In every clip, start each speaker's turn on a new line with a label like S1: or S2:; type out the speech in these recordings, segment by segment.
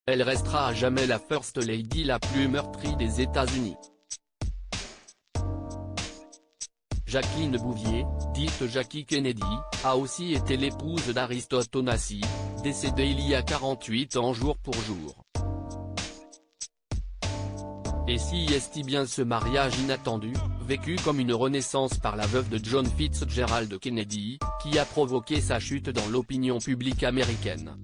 S1: elle restera à jamais la First Lady la plus meurtrie des États-Unis. Jacqueline Bouvier, dite Jackie Kennedy, a aussi été l'épouse d'Aristote Onassis, décédé il y a 48 ans jour pour jour. Et si est bien ce mariage inattendu, vécu comme une renaissance par la veuve de John Fitzgerald Kennedy, qui a provoqué sa chute dans l'opinion publique américaine.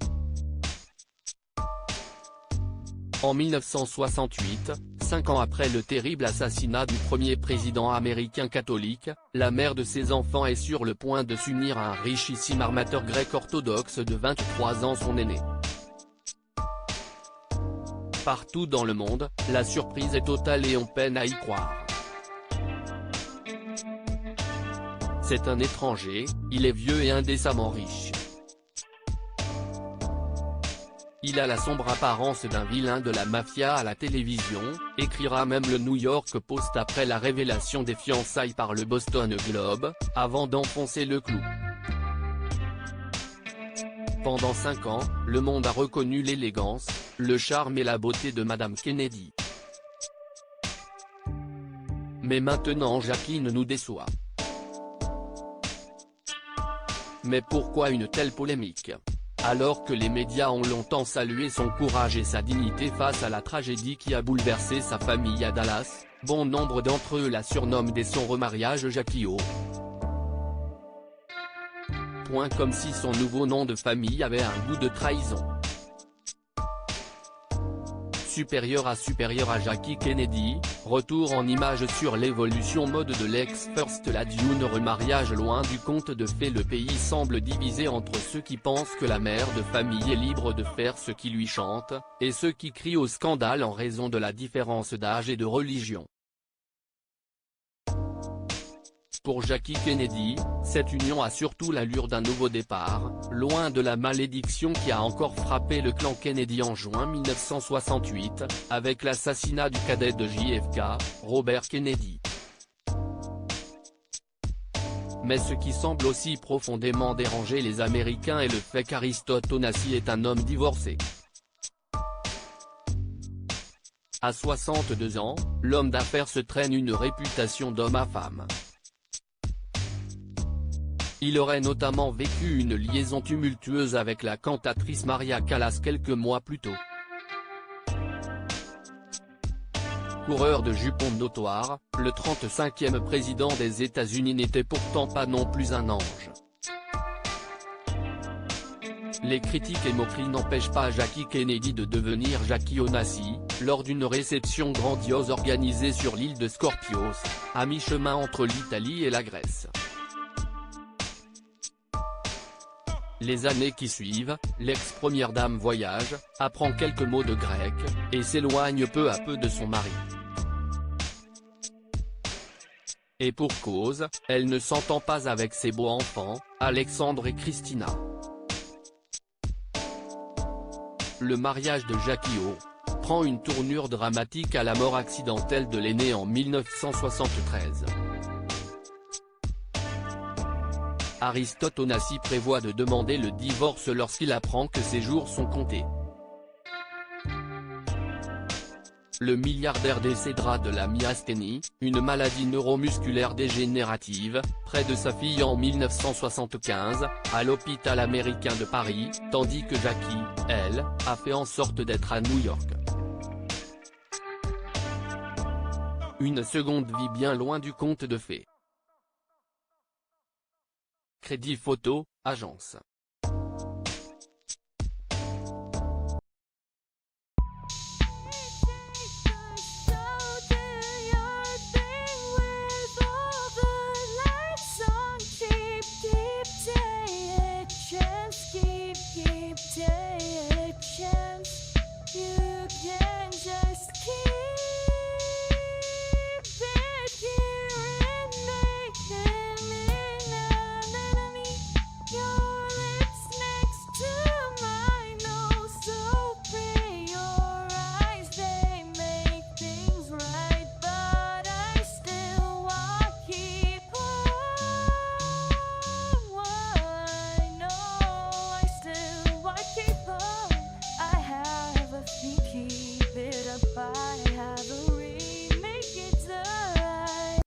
S1: En 1968, 5 ans après le terrible assassinat du premier président américain catholique, la mère de ses enfants est sur le point de s'unir à un richissime armateur grec orthodoxe de 23 ans, son aîné. Partout dans le monde, la surprise est totale et on peine à y croire. C'est un étranger, il est vieux et indécemment riche. Il a la sombre apparence d'un vilain de la mafia à la télévision, écrira même le New York Post après la révélation des fiançailles par le Boston Globe, avant d'enfoncer le clou. Pendant 5 ans, le monde a reconnu l'élégance, le charme et la beauté de Madame Kennedy. Mais maintenant Jacqueline nous déçoit. Mais pourquoi une telle polémique ? Alors que les médias ont longtemps salué son courage et sa dignité face à la tragédie qui a bouleversé sa famille à Dallas, bon nombre d'entre eux la surnomment dès son remariage Jackie O. Comme si son nouveau nom de famille avait un goût de trahison. Supérieur à Jackie Kennedy, retour en images sur l'évolution mode de l'ex-First Lady. Un remariage loin du conte de fées. Le pays semble divisé entre ceux qui pensent que la mère de famille est libre de faire ce qui lui chante, et ceux qui crient au scandale en raison de la différence d'âge et de religion. Pour Jackie Kennedy, cette union a surtout l'allure d'un nouveau départ, loin de la malédiction qui a encore frappé le clan Kennedy en juin 1968, avec l'assassinat du cadet de JFK, Robert Kennedy. Mais ce qui semble aussi profondément déranger les Américains est le fait qu'Aristote Onassis est un homme divorcé. À 62 ans, l'homme d'affaires se traîne une réputation d'homme à femme. Il aurait notamment vécu une liaison tumultueuse avec la cantatrice Maria Callas quelques mois plus tôt. Coureur de jupons notoire, le 35e président des États-Unis n'était pourtant pas non plus un ange. Les critiques et moqueries n'empêchent pas Jackie Kennedy de devenir Jackie Onassis, lors d'une réception grandiose organisée sur l'île de Scorpios, à mi-chemin entre l'Italie et la Grèce. Les années qui suivent, l'ex-première dame voyage, apprend quelques mots de grec, et s'éloigne peu à peu de son mari. Et pour cause, elle ne s'entend pas avec ses beaux enfants, Alexandre et Christina. Le mariage de Jackie O. prend une tournure dramatique à la mort accidentelle de l'aîné en 1973. Aristote Onassis prévoit de demander le divorce lorsqu'il apprend que ses jours sont comptés. Le milliardaire décédera de la myasthénie, une maladie neuromusculaire dégénérative, près de sa fille en 1975, à l'hôpital américain de Paris, tandis que Jackie, elle, a fait en sorte d'être à New York. Une seconde vie bien loin du conte de fées. Crédit photo, agence.